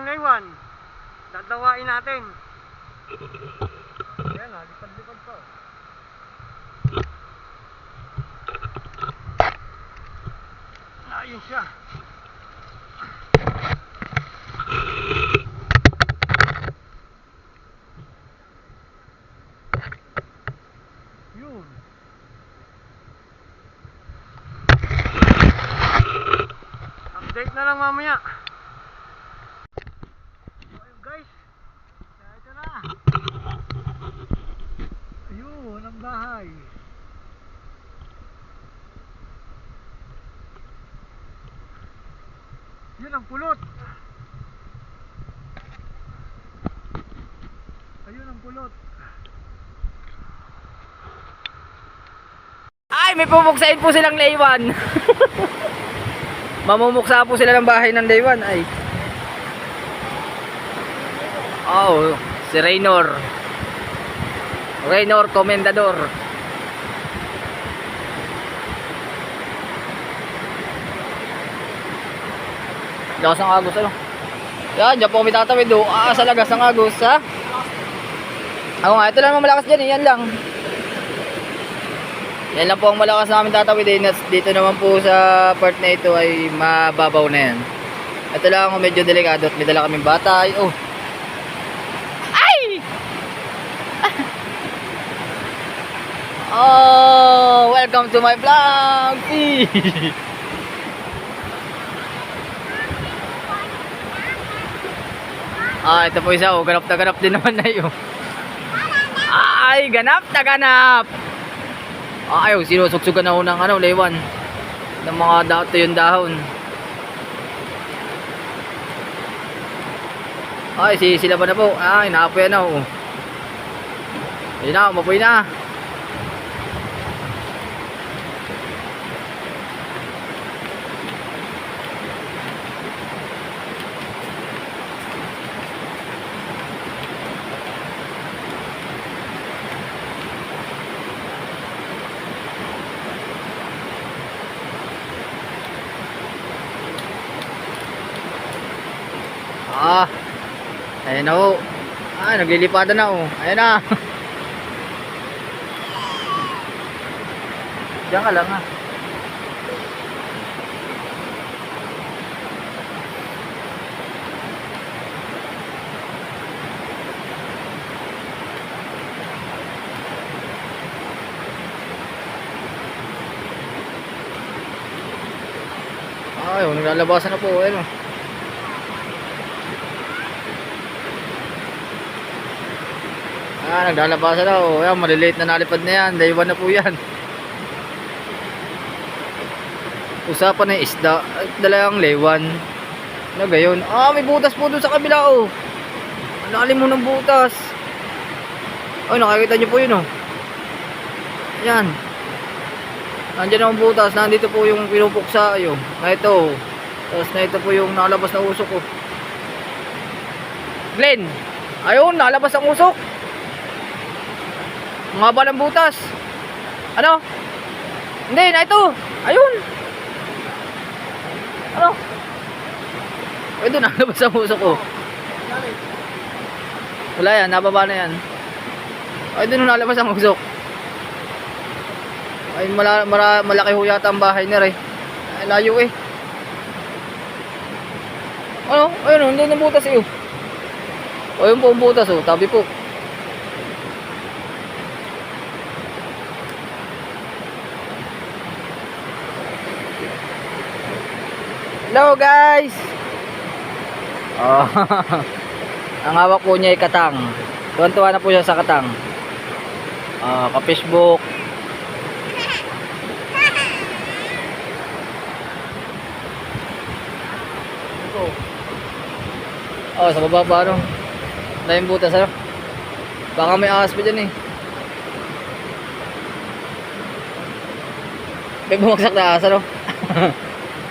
laywan. Dadawain natin. Ayan ha, lipad-lipad pa. Ayun siya. Yun. Update na lang mamaya. Ayun guys. Ito na. Ayun ang bahay. Yun ang pulot. Ayun ang pulot. Ay, may pumuksain po silang laywan. Mamumuksa po sila ng bahay ng laywan. Ay. Oh, si Raynor. Raynor Comendador. Lakas ng agos ano. Yan, dyan po kami tatawid do. Sa lagas ng agos ha. Ako nga, ito lang naman malakas dyan eh. Yan lang. Yan lang po ang malakas namin tatawid eh. Dito naman po sa part na ito ay mababaw na yan. Ito lang ako medyo delikado at may dala kaming bata. Ay, oh. Ay! Oh, welcome to my vlog. Ito po isa, oh, ganap na ganap din naman na yun. Ay, ganap na ganap. Ayaw, sinusuksugan na ho ng ano, laywan. Ng mga dato yung dahon. Ay, sila ba na po? Ay, naapoy na ho. Ayun na, umapoy na. Ayan na ho. Naglilipadan na ho. Ayan na. Diyan ka lang ha. Ay, naglalabasan na po. Ayan o. Naglalabasan na o. Ayan, maliliit na nalipad na yan. Laywan na po yan. Usapan na isda. Dalayang laywan. Ano gayon? May butas po dun sa kabila o. Lalim mo ng butas. Ay, nakakita nyo po yun o. Ayan. Nandiyan ang butas. Nandito po yung pinupuksa. Ayun. Na ito. Tapos na ito po yung nalabas na usok o. Glenn. Ayun, nalabas ang usok. Ang haba ng butas. Ano? Hindi, na ito. Ayun. Ano? Ay, doon nalabas ang usok ko. Wala yan, nababa na yan. Ay, doon nalabas ang usok. Ay, malaki ho yata ang bahay nila eh. Ay, layo eh. Ano? Ayun, hindi ng butas eh. Ayun po ang butas oh, tabi po. Hello guys. Ang hawak po niya ay katang. Tuwan-tuwa na po siya sa katang. Ka-Facebook. Sa baba pa ano. Dahil butas ano. Baka may ahas pa dyan eh. May bumagsak na ahas ano.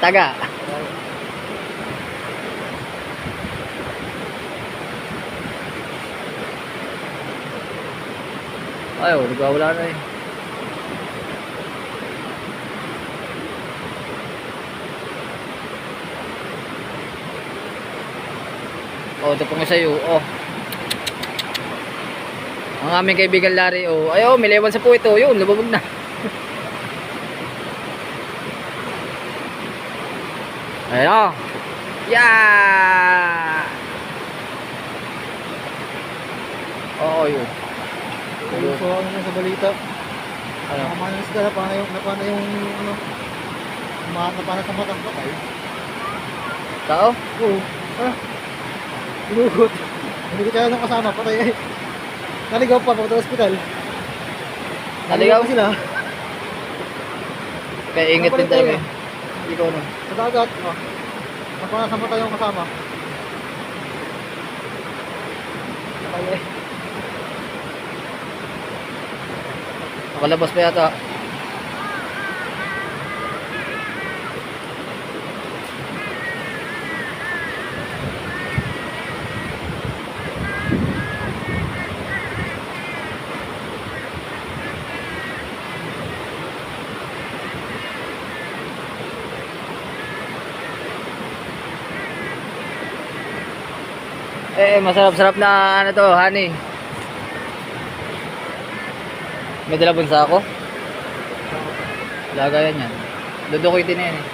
Taga. Ay, nagwawala na eh. Oh, ito pong isa yun. Oh. Ang aming kaibigan Larry, oh. Ay, oh, may lewan sa po ito. Yun, lumabog na. Ayan, oh. Yeah! Oo, yun. So, ano sa balita? Ano? Nakamanan isda, napana yung, ano, napana sa matang patay. Tao? Oo. Binugot. Binugot kaya nung kasama, patay eh. Naligaw pa, pagpunta sa ospital. Naligaw? pa sila. Kaya ingat din talaga eh. Ikaw na. Sa dagat, napana sa matay yung kasama. Patay eh. Nakalabas pa yata. Masarap-sarap na ano to, honey. May dalabon sa ako. Lagayan yan. Dudukitin na yan eh.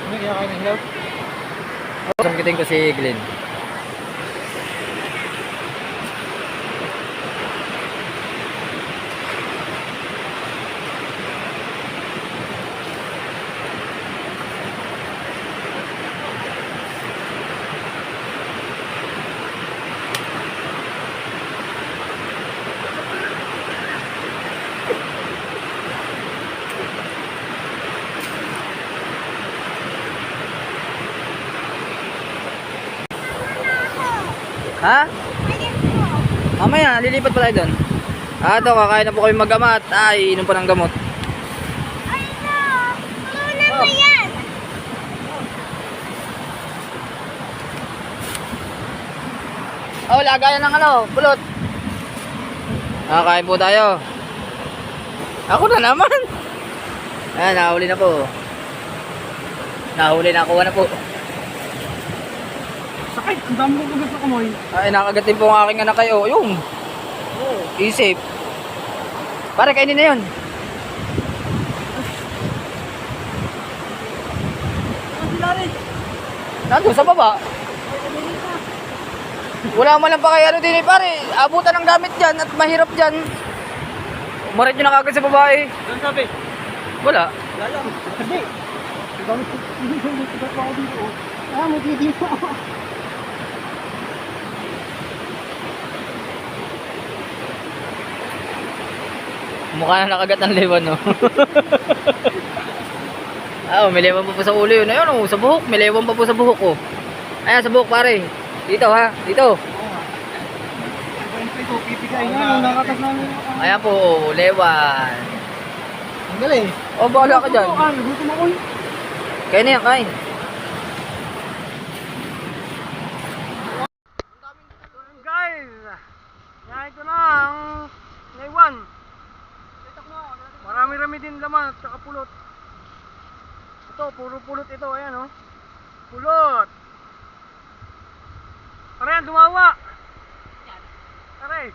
Ano kaya kayo ng hilaw? Sangkitin ko si Glenn. Ha? Mamaya, lilipat pa tayo doon. Ito, kakain na po kami magamat. Ay, inom pa ng gamot. Ay, no! Tunan mo yan! Oh, lagayan ng ano, pulot. Kakain po tayo. Ako na naman. Ayan, nahuli na po. Nahuli na, kuha na po. Sakit, ang dami ko gusto kumoy. Ay, nakagat din po ang aking anak kayo. Yung. Isip. Pare, kainin na yun. Nandun sa baba. Wala man lang pa kaya ano din eh, pare. Abutan ng gamit dyan at mahirap dyan. Umarit nyo na kagad sa babae. Ano sabi? Wala. Wala lang. Hindi. Ang dami ko. Hindi ko ako dito. May dito ako. Mukha na nakagat ng lewan, no? May lewan pa po sa ulo yun. Ayun, oh, sa buhok. May lewan pa po sa buhok, oh. Ayan, sa buhok, pare. Dito, ha? Dito. Siyempre ko, pipigay nga. Nakatas namin. Ayan po, oh, lewan. Ang galing. Oh, bahala ka dyan. Gutom ako. Kain na yan, kain. Guys, ito na ang naiwan. Marami-rami din laman at saka pulot. Ito, puro pulot ito. Ayan, oh. Pulot. Tara yan, dumawa. Tara.